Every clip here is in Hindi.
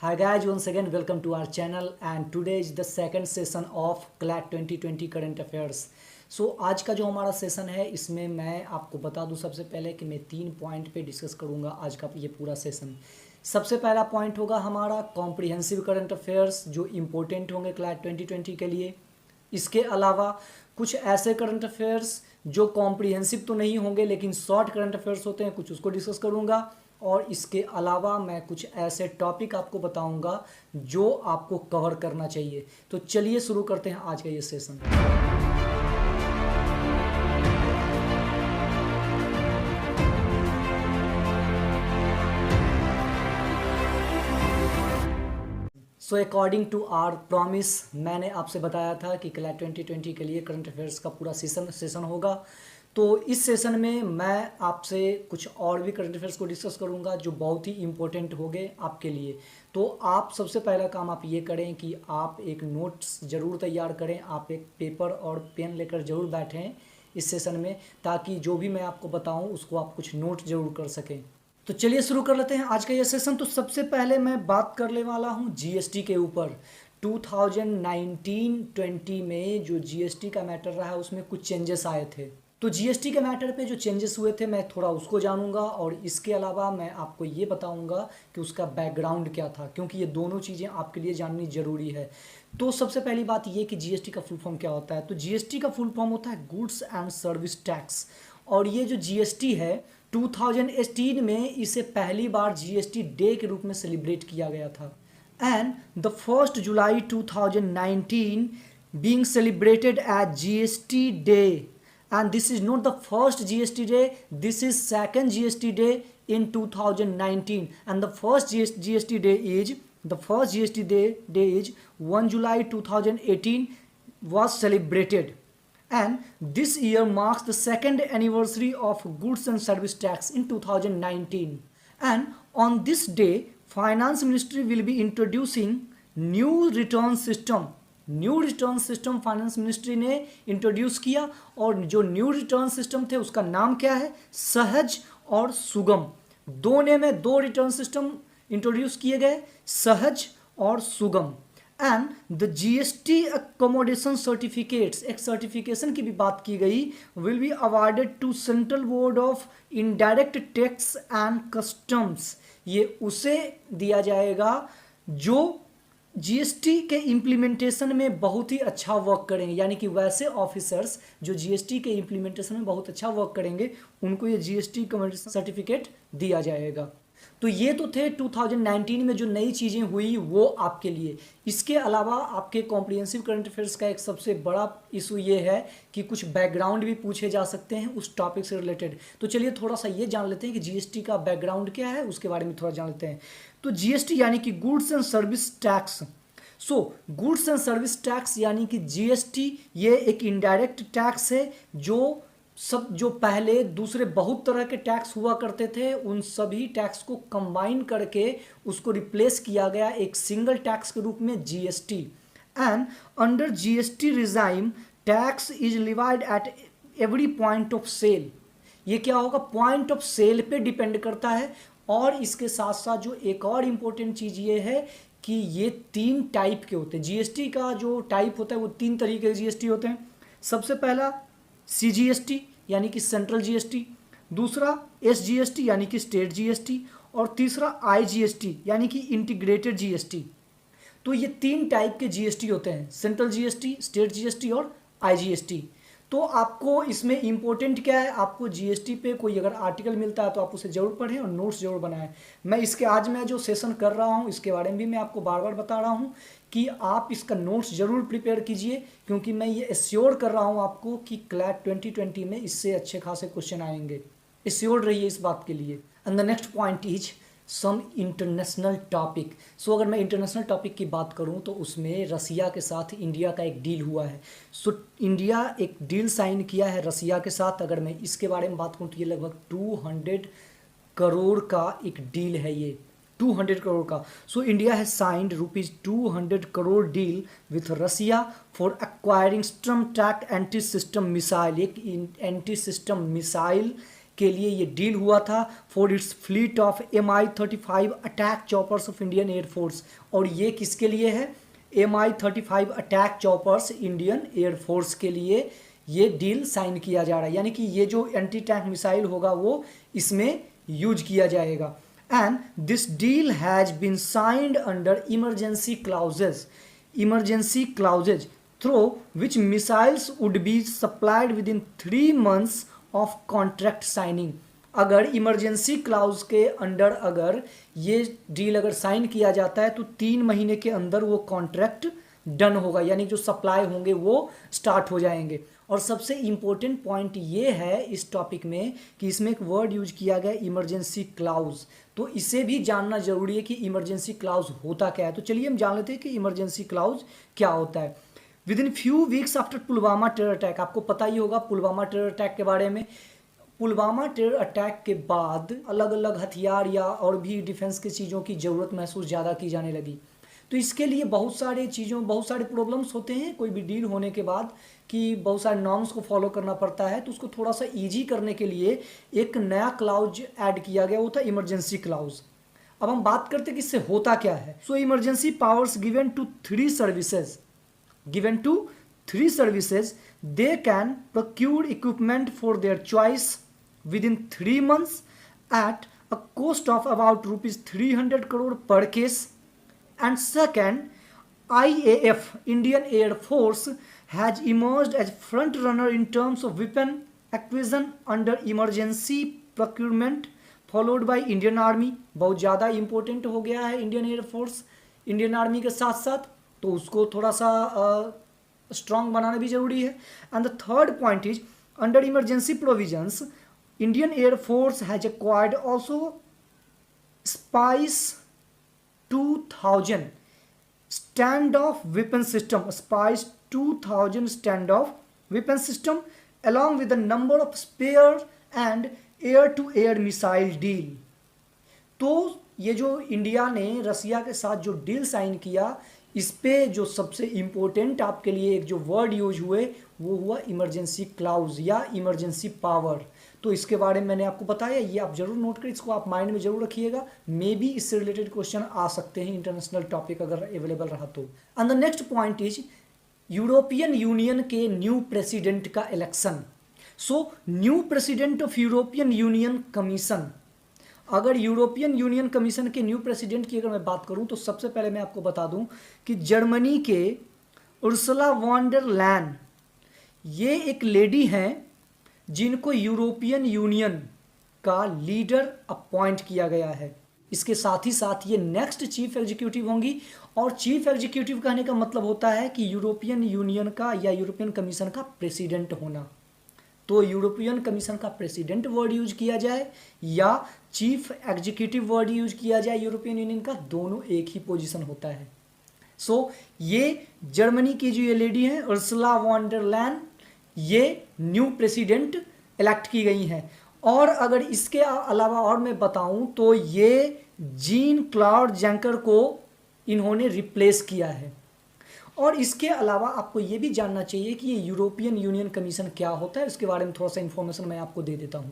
Hi guys, once again welcome to our channel and today is the second session of CLAT 2020 current affairs. आज का जो हमारा सेशन है इसमें मैं आपको बता दूं सबसे पहले कि मैं 3 पॉइंट पे डिस्कस करूंगा आज का ये पूरा सेशन। सबसे पहला पॉइंट होगा हमारा कॉम्प्रिहेंसिव करंट अफेयर्स जो इम्पोर्टेंट होंगे CLAT 2020 के लिए। इसके अलावा कुछ ऐसे करंट अफेयर्स जो कॉम्प्रिहेंसिव तो नहीं होंगे लेकिन शॉर्ट करंट अफेयर्स होते हैं, कुछ उसको डिस्कस करूंगा। और इसके अलावा मैं कुछ ऐसे टॉपिक आपको बताऊंगा जो आपको कवर करना चाहिए। तो चलिए शुरू करते हैं आज का ये session. According to our promise मैंने आपसे बताया था कि क्लैट 2020 के लिए करंट अफेयर्स का पूरा सेशन होगा। तो इस सेशन में मैं आपसे कुछ और भी करंट अफेयर्स को डिस्कस करूंगा जो बहुत ही इम्पोर्टेंट होंगे आपके लिए। तो आप सबसे पहला काम आप ये करें कि आप एक नोट्स ज़रूर तैयार करें, आप एक पेपर और पेन लेकर ज़रूर बैठें इस सेशन में, ताकि जो भी मैं आपको बताऊं उसको आप कुछ नोट ज़रूर कर सकें। तो चलिए शुरू कर लेते हैं आज का ये सेशन। तो सबसे पहले मैं बात करने वाला हूँ जीएसटी के ऊपर। 2019-20 में जो जीएसटी का मैटर रहा उसमें कुछ चेंजेस आए थे। तो जीएसटी के मैटर पे जो चेंजेस हुए थे मैं थोड़ा उसको जानूंगा और इसके अलावा मैं आपको ये बताऊंगा कि उसका बैकग्राउंड क्या था, क्योंकि ये दोनों चीज़ें आपके लिए जाननी ज़रूरी है। तो सबसे पहली बात ये कि जीएसटी का फुल फॉर्म क्या होता है। तो जीएसटी का फुल फॉर्म होता है गुड्स एंड सर्विस टैक्स। और ये जो जीएसटी है 2018 में इसे पहली बार जीएसटी डे के रूप में सेलिब्रेट किया गया था। And the 1 July 2019 being celebrated as GST Day, and this is not the first GST Day, this is second GST Day in 2019, and the first GST Day is 1 July 2018 was celebrated, and this year marks the second anniversary of goods and service tax in 2019, and on this day finance ministry will be introducing new return system। New return system finance ministry ने इंट्रोड्यूस किया और जो न्यू रिटर्न सिस्टम थे उसका नाम क्या है, सहज और सुगम। दो नेम है, दो रिटर्न सिस्टम इंट्रोड्यूस किए गए, सहज और सुगम। And the GST accommodation certificates, एक सर्टिफिकेशन की भी बात की गई, will be awarded to central board of indirect tax and customs. ये उसे दिया जाएगा जो जीएसटी के इम्प्लीमेंटेशन में बहुत ही अच्छा वर्क करेंगे, यानी कि वैसे ऑफिसर्स जो जीएसटी के इम्प्लीमेंटेशन में बहुत अच्छा वर्क करेंगे उनको ये जीएसटी अकोमोडेशन सर्टिफिकेट दिया जाएगा। तो ये तो थे 2019 में जो नई चीज़ें हुई वो आपके लिए। इसके अलावा आपके कॉम्प्रिहेंसिव करंट अफेयर्स का एक सबसे बड़ा इशू ये है कि कुछ बैकग्राउंड भी पूछे जा सकते हैं उस टॉपिक से रिलेटेड। तो चलिए थोड़ा सा ये जान लेते हैं कि जीएसटी का बैकग्राउंड क्या है, उसके बारे में थोड़ा जान लेते हैं। तो जीएसटी यानी कि goods and service tax. Goods and service tax यानी कि जीएसटी ये एक इनडायरेक्ट टैक्स है जो पहले दूसरे बहुत तरह के टैक्स हुआ करते थे उन सभी टैक्स को कंबाइन करके उसको रिप्लेस किया गया एक सिंगल टैक्स के रूप में GST. And under GST regime tax is levied at every point of sale. ये क्या होगा, पॉइंट ऑफ सेल पे डिपेंड करता है। और इसके साथ साथ जो एक और इम्पोर्टेंट चीज़ ये है कि ये 3 टाइप के होते हैं। जीएसटी का जो टाइप होता है वो 3 तरीके के जीएसटी होते हैं। सबसे पहला सीजीएसटी यानी कि सेंट्रल जीएसटी, दूसरा एसजीएसटी यानी कि स्टेट जीएसटी, और तीसरा आईजीएसटी यानी कि इंटीग्रेटेड जीएसटी। तो ये 3 टाइप के जीएसटी होते हैं, सेंट्रल जीएसटी, स्टेट जीएसटी और आईजीएसटी। तो आपको इसमें इंपॉर्टेंट क्या है, आपको जीएसटी पे कोई अगर आर्टिकल मिलता है तो आप उसे जरूर पढ़ें और नोट्स जरूर बनाएं। आज मैं जो सेशन कर रहा हूँ इसके बारे में भी मैं आपको बार बार बता रहा हूँ कि आप इसका नोट्स जरूर प्रिपेयर कीजिए, क्योंकि मैं ये एश्योर कर रहा हूँ आपको कि क्लैट 2020 में इससे अच्छे खासे क्वेश्चन आएंगे। एश्योर रहिए इस बात के लिए। And the next point is some international topic. अगर मैं इंटरनेशनल टॉपिक की बात करूं तो उसमें रसिया के साथ इंडिया का एक डील हुआ है। इंडिया एक डील साइन किया है रसिया के साथ। अगर मैं इसके बारे में बात करूं तो ये लगभग 200 करोड़ का एक डील है, ये 200 करोड़ का। India has signed ₹200 crore deal with Russia for acquiring sturm track anti system missile. एक एंटी सिस्टम मिसाइल के लिए ये डील हुआ था for its fleet of Mi-35 attack choppers of Indian air force. और ये किसके लिए है? Mi-35 attack choppers Indian air force के लिए ये डील साइन किया जा रहा है, यानी कि ये जो एंटी टैंक मिसाइल होगा वो इसमें यूज किया जाएगा। And this deal has been signed under emergency clauses through which missiles would be supplied within 3 months of contract signing. अगर इमरजेंसी क्लाउज के अंडर अगर ये डील अगर साइन किया जाता है तो 3 महीने के अंदर वो कॉन्ट्रैक्ट डन होगा, यानी जो सप्लाई होंगे वो स्टार्ट हो जाएंगे। और सबसे इम्पोर्टेंट पॉइंट ये है इस टॉपिक में कि इसमें एक वर्ड यूज किया गया इमरजेंसी क्लाउज, तो इसे भी जानना जरूरी है कि इमरजेंसी क्लाउज होता क्या है। तो चलिए हम जान लेते हैं कि इमरजेंसी क्लाउज क्या होता है। With in few weeks after Pulwama terror attack, आपको पता ही होगा पुलवामा टेरर अटैक के बारे में। पुलवामा टेरर अटैक के बाद अलग अलग हथियार या और भी डिफेंस की चीज़ों की ज़रूरत महसूस ज़्यादा की जाने लगी। तो इसके लिए बहुत सारे प्रॉब्लम्स होते हैं कोई भी डील होने के बाद, कि बहुत सारे नॉर्म्स को फॉलो करना पड़ता है। तो उसको थोड़ा सा ईजी करने के लिए एक नया क्लाउज ऐड किया गया, वो था इमरजेंसी क्लाउज। अब हम बात करते हैं कि इससे होता क्या है। So emergency powers given to three services they can procure equipment for their choice within 3 months at a cost of about rupees 300 crore per case. And second, IAF, Indian Air Force, has emerged as front runner in terms of weapon acquisition under emergency procurement, followed by Indian Army. बहुत ज़्यादा इम्पोर्टेंट हो गया है इंडियन एयरफोर्स इंडियन आर्मी के साथ साथ, तो उसको थोड़ा सा स्ट्रॉन्ग बनाना भी जरूरी है। And the third point is under emergency provisions Indian air force has acquired also spice 2000 stand off weapon system, spice 2000 stand off weapon system along with the number of spare and air to air missile deal. तो ये जो इंडिया ने रसिया के साथ जो डील साइन किया, इस पे जो सबसे इम्पोर्टेंट आपके लिए एक जो वर्ड यूज हुए वो हुआ इमरजेंसी क्लाउज या इमरजेंसी पावर। तो इसके बारे में मैंने आपको बताया, ये आप जरूर नोट करें, इसको आप माइंड में जरूर रखिएगा। मे बी इससे रिलेटेड क्वेश्चन आ सकते हैं इंटरनेशनल टॉपिक अगर अवेलेबल रहा तो। And the next point is European union के न्यू प्रेसिडेंट का election. So new president of European union commission, अगर यूरोपियन यूनियन कमीशन के न्यू प्रेसिडेंट की अगर मैं बात करूं तो सबसे पहले मैं आपको बता दूं कि जर्मनी के उर्सुला वॉन डर लेyen ये एक लेडी हैं जिनको यूरोपियन यूनियन का लीडर अपॉइंट किया गया है। इसके साथ ही साथ ये नेक्स्ट चीफ एग्जीक्यूटिव होंगी, और चीफ एग्जीक्यूटिव कहने का मतलब होता है कि यूरोपियन यूनियन का या यूरोपियन कमीशन का प्रेसिडेंट होना। तो यूरोपियन कमीशन का प्रेसिडेंट वर्ड यूज किया जाए या चीफ एग्जीक्यूटिव वर्ड यूज किया जाए यूरोपियन यूनियन का, दोनों एक ही पोजीशन होता है। सो ये जर्मनी की जो ये लेडी हैं उर्सुला वॉन डर लेyen, ये न्यू प्रेसिडेंट इलेक्ट की गई हैं। और अगर इसके अलावा और मैं बताऊं तो ये जीन क्लॉड जंकर को इन्होंने रिप्लेस किया है। और इसके अलावा आपको ये भी जानना चाहिए कि ये यूरोपियन यूनियन कमीशन क्या होता है, इसके बारे में थोड़ा सा इन्फॉर्मेशन मैं आपको दे देता हूँ।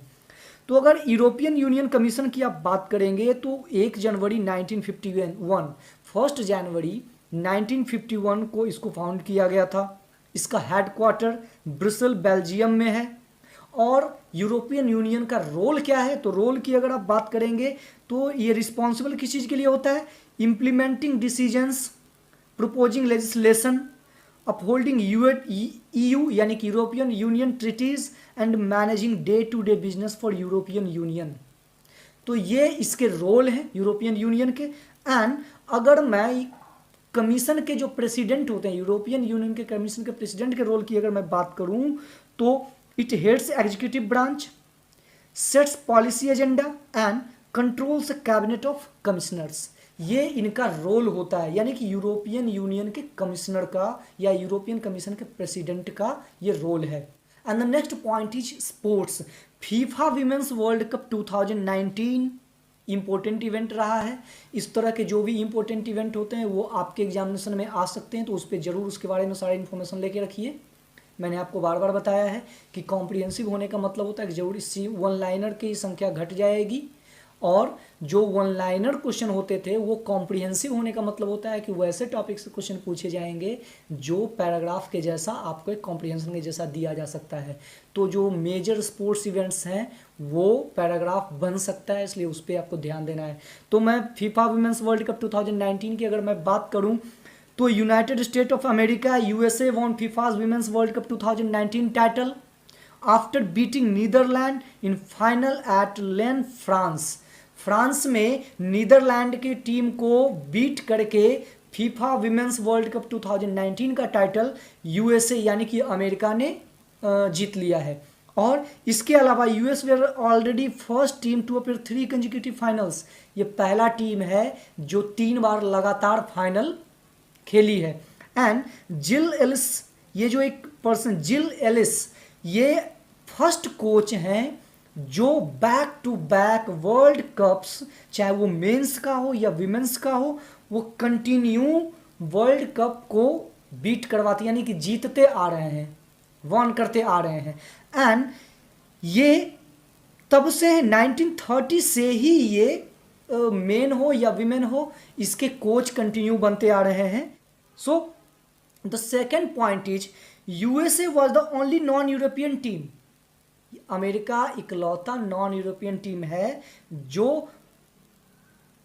तो अगर यूरोपियन यूनियन कमीशन की आप बात करेंगे तो 1 जनवरी 1951 1 जनवरी 1951 को इसको फाउंड किया गया था। इसका हेडक्वार्टर ब्रुसेल बेल्जियम में है। और यूरोपियन यूनियन का रोल क्या है, तो रोल की अगर आप बात करेंगे तो ये रिस्पॉन्सिबल किस चीज़ के लिए होता है, implementing decisions, proposing legislation, upholding EU यानी कि European Union treaties and managing day to day business for European Union. तो ये इसके रोल हैं यूरोपियन यूनियन के। एंड अगर मैं कमीशन के जो प्रेसिडेंट होते हैं, यूरोपियन यूनियन के कमीशन के प्रेसिडेंट के रोल की अगर मैं बात करूं तो it heads executive branch, sets policy agenda and controls cabinet of commissioners. ये इनका रोल होता है, यानी कि यूरोपियन यूनियन के कमिश्नर का या यूरोपियन कमीशन के प्रेसिडेंट का ये रोल है। And the next point is sports. FIFA women's world Cup 2019 important event रहा है। इस तरह के जो भी इंपॉर्टेंट इवेंट होते हैं वो आपके एग्जामिनेशन में आ सकते हैं, तो उस पर जरूर उसके बारे में सारी इन्फॉर्मेशन लेके रखिए। मैंने आपको बार बार बताया है कि कॉम्प्रिहेंसिव होने का मतलब होता है कि जरूरी सी वन लाइनर की संख्या घट जाएगी, और जो वन लाइनर क्वेश्चन होते थे वो कॉम्प्रिहेंसिव होने का मतलब होता है कि वैसे टॉपिक से क्वेश्चन पूछे जाएंगे जो पैराग्राफ के जैसा आपको एक कॉम्प्रिहेंशन के जैसा दिया जा सकता है। तो जो मेजर स्पोर्ट्स इवेंट्स हैं वो पैराग्राफ बन सकता है, इसलिए उस पर आपको ध्यान देना है। तो मैं फीफा वुमेन्स वर्ल्ड कप 2019 की अगर मैं बात करूं तो United State of America USA won FIFA's women's World Cup 2019 title after beating Netherlands in final at Lyon France. France में नीदरलैंड की टीम को बीट करके फीफा विमेंस वर्ल्ड कप 2019 का टाइटल यूएसए यानी कि अमेरिका ने जीत लिया है। और इसके अलावा US were already first team to appear 3 consecutive finals. ये पहला टीम है जो 3 बार लगातार फाइनल खेली है। एंड जिल एलिस, ये जो एक पर्सन जिल एलिस, ये फर्स्ट कोच हैं जो back to back world cups, चाहे वो मेंस का हो या विमेंस का हो, वो कंटिन्यू वर्ल्ड कप को बीट करवाती यानी कि जीतते आ रहे हैं, वॉन करते आ रहे हैं। एंड ये तब से 1930 से ही ये मेन हो या विमेन हो, इसके कोच कंटिन्यू बनते आ रहे हैं। So the second point is USA was the only non European team. America इकलौता नॉन यूरोपियन टीम है जो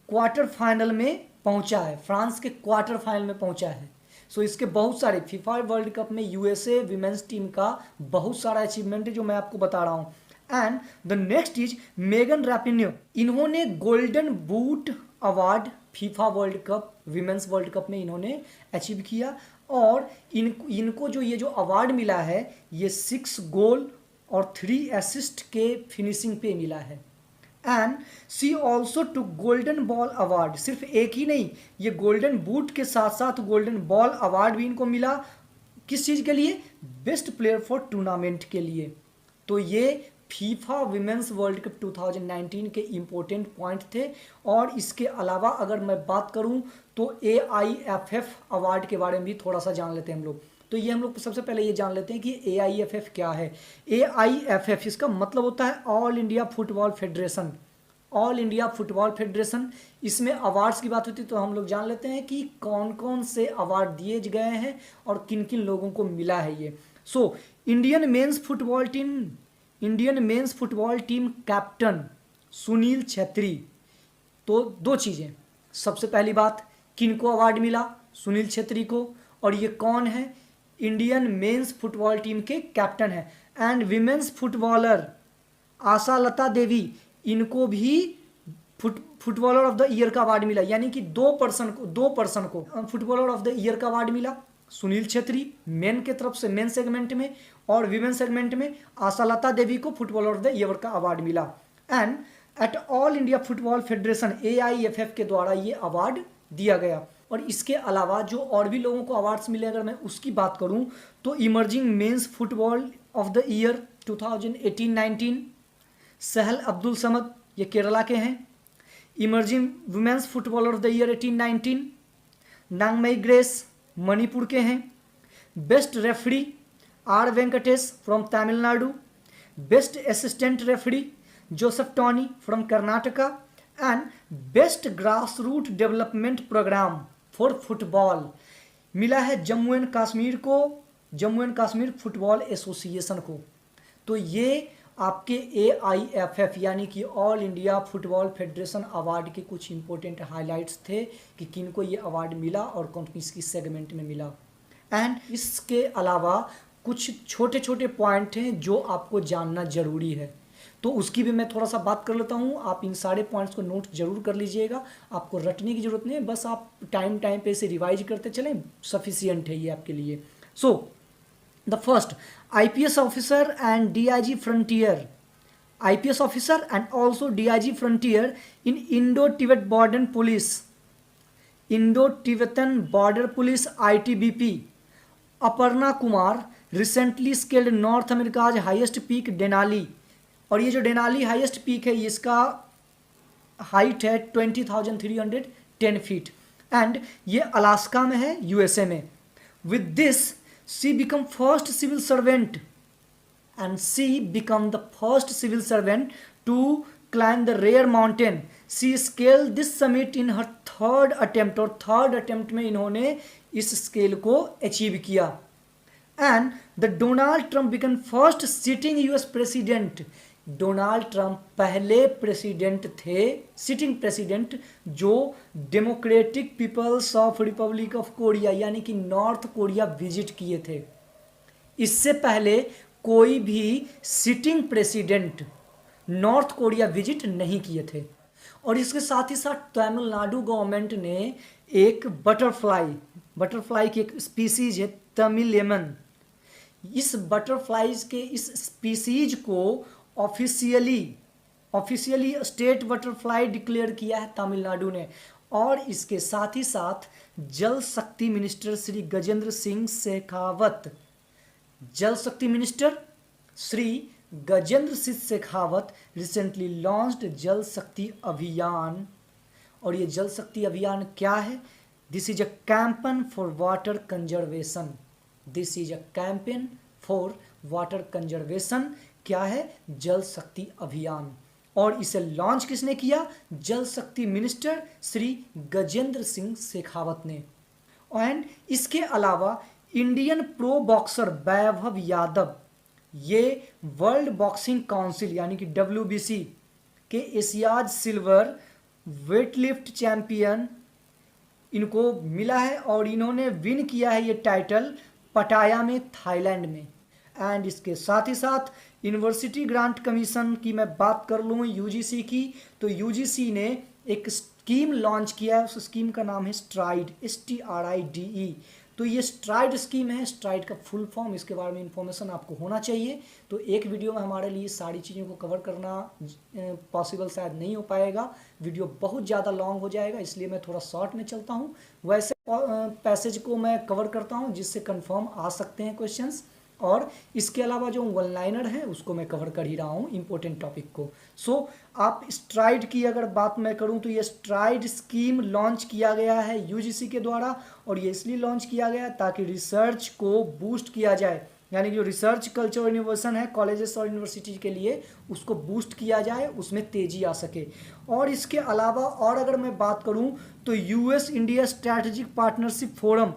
क्वार्टर फाइनल में पहुंचा है, फ्रांस के क्वार्टर फाइनल में पहुंचा है। सो इसके बहुत सारे फीफा वर्ल्ड कप में यूएसए विमेंस टीम का बहुत सारा अचीवमेंट है जो मैं आपको बता रहा हूं। And the next is Megan Rapinoe. इन्होंने golden boot award FIFA World Cup women's World Cup में इन्होंने अचीव किया, और इनको जो ये जो अवार्ड मिला है ये 6 गोल और 3 असिस्ट के फिनिशिंग पे मिला है। And she also to golden ball award. सिर्फ एक ही नहीं, ये गोल्डन बूट के साथ साथ गोल्डन बॉल अवार्ड भी इनको मिला। किस चीज़ के लिए? बेस्ट प्लेयर फॉर टूर्नामेंट के लिए। तो ये फीफा विमेंस वर्ल्ड कप 2019 के इम्पोर्टेंट पॉइंट थे। और इसके अलावा अगर मैं बात करूं तो AIFF अवार्ड के बारे में भी थोड़ा सा जान लेते हैं हम लोग। तो ये हम लोग सबसे पहले ये जान लेते हैं कि AIFF क्या है। AIFF इसका मतलब होता है all India football federation. All India football federation, इसमें अवार्ड्स की बात होती है तो हम लोग जान लेते हैं कि कौन कौन से अवार्ड दिए गए हैं और किन किन लोगों को मिला है ये। So Indian mains football team captain Sunil Chhetri. तो 2 चीज़ें, सबसे पहली बात किनको अवार्ड मिला? सुनील छेत्री को। और ये कौन है? इंडियन मेंस फुटबॉल टीम के कैप्टन है। एंड विमेंस फुटबॉलर आशा लता देवी, इनको भी फुटबॉलर ऑफ द ईयर का अवार्ड मिला, यानी कि 2 पर्सन को फुटबॉलर ऑफ द ईयर का अवार्ड मिला। सुनील छेत्री मेन के तरफ से मेन सेगमेंट में, और विमेन सेगमेंट में आशा लता देवी को फुटबॉलर ऑफ द ईयर का अवार्ड मिला। And at all India football federation AIFF के द्वारा ये अवार्ड दिया गया। और इसके अलावा जो और भी लोगों को अवार्ड्स मिले, अगर मैं उसकी बात करूं तो emerging men's football of the year 2018-19 Sahal Abdul Samad, ये केरला के हैं। Emerging women's footballer of the year 18-19 Nangmai Grace, Manipur के हैं। Best referee R Venkatesh from Tamil Nadu. Best assistant referee Joseph Tony from Karnataka. And best grass root development programme for football मिला है जम्मू एंड कश्मीर को, Jammu and Kashmir football association को। तो ये आपके AIFF यानी कि all India football federation award के कुछ इंपॉर्टेंट हाइलाइट्स थे कि किनको ये अवार्ड मिला और कौन किसकी सेगमेंट में मिला। एंड इसके अलावा कुछ छोटे छोटे पॉइंट हैं जो आपको जानना जरूरी है, तो उसकी भी मैं थोड़ा सा बात कर लेता हूँ। आप इन सारे पॉइंट्स को नोट जरूर कर लीजिएगा, आपको रटने की जरूरत नहीं है, बस आप टाइम पे इसे रिवाइज करते चलें, सफिशियंट है ये आपके लिए। So the first IPS officer and DIG frontier, IPS officer and also DIG frontier in Indo Tibet border police, Indo Tibetan border police ITBP Aparna Kumar recently scaled North America's highest peak Denali. और ये जो डेनाली हाईएस्ट पीक है इसका हाइट है 20,310 फीट एंड ये अलास्का में है USA में। With this She become first civil servant, and she become the first civil servant to climb the rare mountain. She scaled this summit in her third attempt, और थर्ड अटेम्प्ट में इन्होंने इस स्केल को अचीव किया. And the Donald Trump become first sitting US president. Donald Trump पहले प्रेसिडेंट थे, सिटिंग प्रेसिडेंट, जो democratic people's of republic of Korea यानी कि नॉर्थ कोरिया विजिट किए थे. इससे पहले कोई भी sitting president north Korea visit नहीं किए थे. और इसके साथ ही साथ तमिलनाडु गवर्नमेंट ने एक बटरफ्लाई की एक स्पीसीज है तमिल लेमन. इस बटरफ्लाईज के इस स्पीसीज को ऑफिशियली स्टेट बटरफ्लाई डिक्लेयर किया है तमिलनाडु ने. और इसके साथ ही साथ जल शक्ति मिनिस्टर श्री गजेंद्र सिंह शेखावत, जल शक्ति minister Shri Gajendra Singh Shekhawat recently launched जल शक्ति अभियान. और ये जल शक्ति अभियान क्या है? This is a campaign for water conservation. This is a campaign for water conservation. क्या है? जल शक्ति अभियान. और इसे लॉन्च किसने किया? जल शक्ति मिनिस्टर श्री गजेंद्र सिंह शेखावत ने. एंड इसके अलावा इंडियन प्रो बॉक्सर वैभव यादव, ये वर्ल्ड बॉक्सिंग काउंसिल यानी कि WBC के एशियाज सिल्वर वेटलिफ्ट चैंपियन इनको मिला है. और इन्होंने विन किया है ये टाइटल पटाया में, थाईलैंड में. एंड इसके साथ ही साथ यूनिवर्सिटी ग्रांट कमीशन की मैं बात कर लूँ UGC की, तो UGC ने एक स्कीम लॉन्च किया है. उस स्कीम का नाम है स्ट्राइड, STRIDE. तो ये स्ट्राइड स्कीम है. स्ट्राइड का फुल फॉर्म, इसके बारे में इंफॉर्मेशन आपको होना चाहिए. तो एक वीडियो में हमारे लिए सारी चीज़ों को कवर करना पॉसिबल शायद नहीं हो पाएगा, वीडियो बहुत ज़्यादा लॉन्ग हो जाएगा, इसलिए मैं थोड़ा शॉर्ट में चलता हूँ. वैसे पैसेज को मैं कवर करता हूँ जिससे कंफर्म आ सकते हैं क्वेश्चंस. और इसके अलावा जो वन लाइनर है उसको मैं कवर कर ही रहा हूँ इंपॉर्टेंट टॉपिक को. सो आप स्ट्राइड की अगर बात मैं करूँ तो ये स्ट्राइड स्कीम लॉन्च किया गया है UGC के द्वारा. और ये इसलिए लॉन्च किया गया ताकि रिसर्च को बूस्ट किया जाए, यानी जो रिसर्च कल्चर और इनोवेशन है कॉलेजेस और यूनिवर्सिटी के लिए, उसको बूस्ट किया जाए, उसमें तेज़ी आ सके. और इसके अलावा और अगर मैं बात करूँ तो US India strategic partnership forum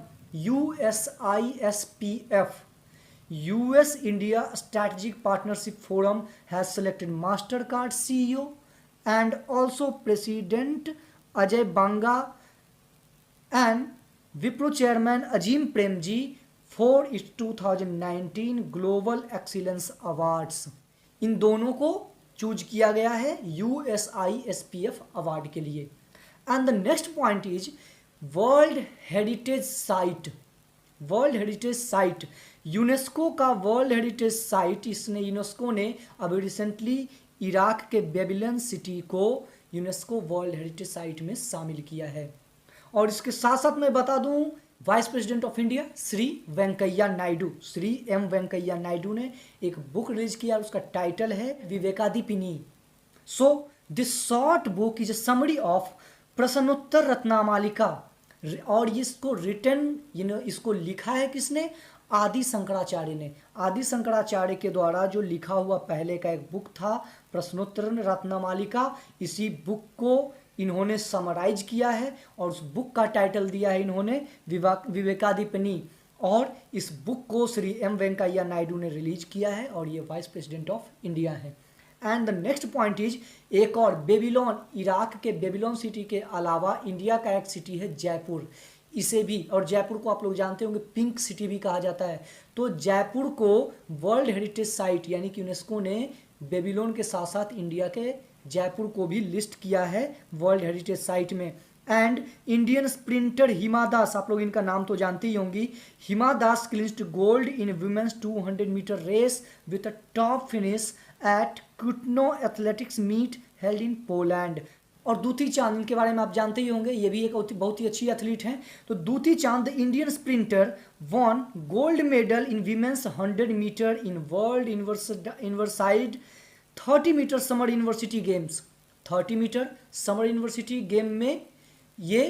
USISPF, US India Strategic Partnership Forum has selected MasterCard CEO and also President Ajay Banga and Wipro Chairman Azim Premji for its 2019 Global Excellence Awards. इन दोनों को चूज किया गया है USISPF अवार्ड के लिए. And the next point is world heritage site. World heritage site, UNESCO का वर्ल्ड हेरिटेज साइट, इसने यूनेस्को ने अभी रिसेंटली इराक के बेबीलोन सिटी को यूनेस्को वर्ल्ड हेरिटेज साइट में शामिल किया है. और इसके साथ साथ मैं बता दूं, vice president of India Shri Venkaiah Naidu, Shri M Venkaiah Naidu ने एक बुक रिलीज किया, उसका टाइटल है Vivekadeepini. So this short book is a summary of Prashnottara Ratnamalika. और इसको रिटन इसको लिखा है किसने? आदि शंकराचार्य ने. आदि शंकराचार्य के द्वारा जो लिखा हुआ पहले का एक बुक था प्रश्नोत्तर रत्नमालिका, इसी बुक को इन्होंने समराइज किया है और उस बुक का टाइटल दिया है इन्होंने विवेकादीपिनी. और इस बुक को श्री M वेंकैया नायडू ने रिलीज किया है और ये वाइस प्रेसिडेंट ऑफ इंडिया है. And the next point is एक और बेबीलोन, इराक के बेबीलोन सिटी के अलावा इंडिया का एक सिटी है जयपुर. इसे भी, और जयपुर को आप लोग जानते होंगे पिंक सिटी भी कहा जाता है. तो जयपुर को वर्ल्ड हेरिटेज साइट यानी कि यूनेस्को ने बेबीलोन के साथ साथ इंडिया के जयपुर को भी लिस्ट किया है वर्ल्ड हेरिटेज साइट में. And Indian sprinter Hima Das, आप लोग इनका नाम तो जानते ही होंगी. Hima Das clinched gold in women's 200 metre race with a top finish at Kutno athletics meet held in Poland. और दूती चांद, इनके बारे में आप जानते ही होंगे, ये भी एक बहुत ही अच्छी एथलीट हैं. तो Dutee Chand Indian sprinter won gold medal in women's 100 metre in world Universiade 30 metre summer university games. 30 metre summer university game में ये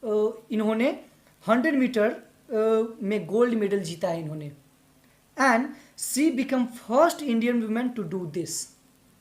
इन्होंने 100 मीटर में गोल्ड मेडल जीता है इन्होंने। And she become first Indian women to do this,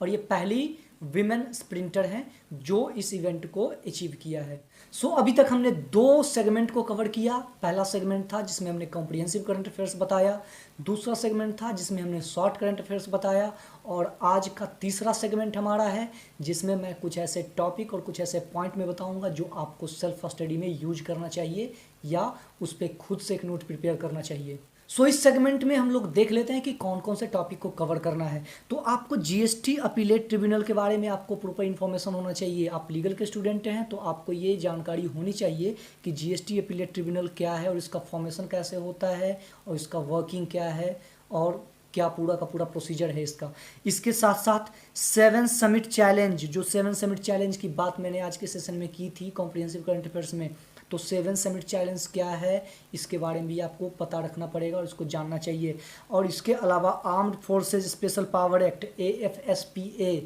और ये पहली विमेन स्प्रिंटर हैं जो इस इवेंट को अचीव किया है। सो अभी तक हमने 2 सेगमेंट को कवर किया। पहला सेगमेंट था जिसमें हमने कॉम्प्रिहेंसिव करंट अफेयर्स बताया, दूसरा सेगमेंट था जिसमें हमने शॉर्ट करंट अफेयर्स बताया, और आज का तीसरा सेगमेंट हमारा है जिसमें मैं कुछ ऐसे टॉपिक और कुछ ऐसे पॉइंट में बताऊंगा जो आपको सेल्फ स्टडी में यूज करना चाहिए या उस पर खुद से एक नोट प्रिपेयर करना चाहिए। सो इस सेगमेंट में हम लोग देख लेते हैं कि कौन कौन से टॉपिक को कवर करना है। तो आपको जीएसटी अपीलेट ट्रिब्यूनल के बारे में आपको प्रॉपर इन्फॉर्मेशन होना चाहिए। आप लीगल के स्टूडेंट हैं तो आपको ये जानकारी होनी चाहिए कि जीएसटी अपीलेट ट्रिब्यूनल क्या है और इसका फॉर्मेशन कैसे होता है और इसका वर्किंग क्या है और क्या पूरा का पूरा प्रोसीजर है इसका। इसके साथ साथ 7 समिट चैलेंज, जो 7 समिट चैलेंज की बात मैंने आज के सेशन में की थी कॉम्प्रिहेंसिव करंट अफेयर्स में, तो 7 समिट चैलेंज क्या है इसके बारे में भी आपको पता रखना पड़ेगा और इसको जानना चाहिए। और इसके अलावा armed forces special power act AFSPA,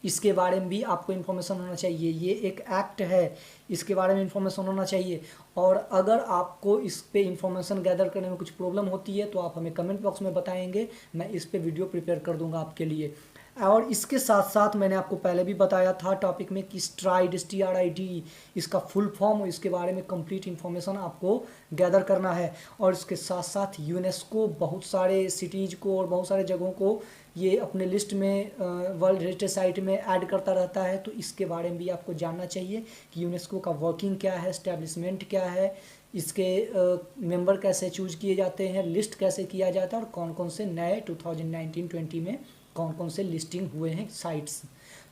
इसके बारे में भी आपको इन्फॉर्मेशन होना चाहिए। ये एक एक्ट है, इसके बारे में इन्फॉर्मेशन होना चाहिए। और अगर आपको इस पे इन्फॉर्मेशन गैदर करने में कुछ प्रॉब्लम होती है तो आप हमें कमेंट बॉक्स में बताएंगे, मैं इस पे वीडियो प्रिपेयर कर दूंगा आपके लिए। और इसके साथ साथ मैंने आपको पहले भी बताया था टॉपिक में कि STRID इसका फुल फॉर्म और इसके बारे में कंप्लीट इन्फॉर्मेशन आपको गैदर करना है। और इसके साथ साथ यूनेस्को बहुत सारे सिटीज़ को और बहुत सारे जगहों को ये अपने लिस्ट में वर्ल्ड हेरिटेज साइट में ऐड करता रहता है, तो इसके बारे में भी आपको जानना चाहिए कि यूनेस्को का वर्किंग क्या है, एस्टेब्लिशमेंट क्या है, इसके मेंबर कैसे चूज किए जाते हैं, लिस्ट कैसे किया जाता है और कौन कौन से नए 2019-20 में कौन कौन से लिस्टिंग हुए हैं साइट्स।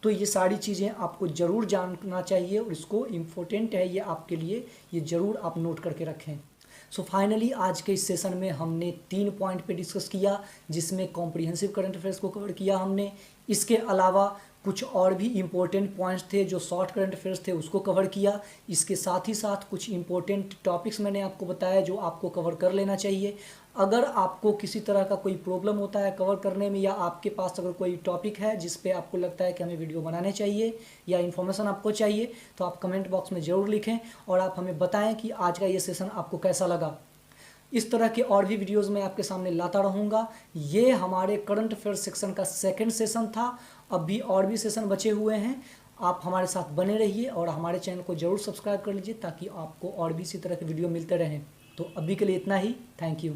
तो ये सारी चीज़ें आपको ज़रूर जानना चाहिए और इसको इम्पोर्टेंट है ये आपके लिए, ये ज़रूर आप नोट करके रखें। सो फाइनली आज के इस सेशन में हमने 3 पॉइंट पे डिस्कस किया, जिसमें कॉम्प्रिहेंसिव करंट अफेयर्स को कवर किया हमने। इसके अलावा कुछ और भी इम्पोर्टेंट पॉइंट्स थे जो शॉर्ट करंट अफेयर्स थे उसको कवर किया। इसके साथ ही साथ कुछ इम्पोर्टेंट टॉपिक्स मैंने आपको बताया जो आपको कवर कर लेना चाहिए। अगर आपको किसी तरह का कोई प्रॉब्लम होता है कवर करने में, या आपके पास अगर कोई टॉपिक है जिस पे आपको लगता है कि हमें वीडियो बनाने चाहिए या इन्फॉर्मेशन आपको चाहिए, तो आप कमेंट बॉक्स में ज़रूर लिखें और आप हमें बताएं कि आज का ये सेशन आपको कैसा लगा। इस तरह के और भी वीडियोस मैं आपके सामने लाता रहूँगा। ये हमारे करंट अफेयर सेक्शन का सेकंड सेशन था, अभी और भी सेशन बचे हुए हैं। आप हमारे साथ बने रहिए और हमारे चैनल को ज़रूर सब्सक्राइब कर लीजिए ताकि आपको और भी इसी तरह के वीडियो मिलते रहें। तो अभी के लिए इतना ही, थैंक यू।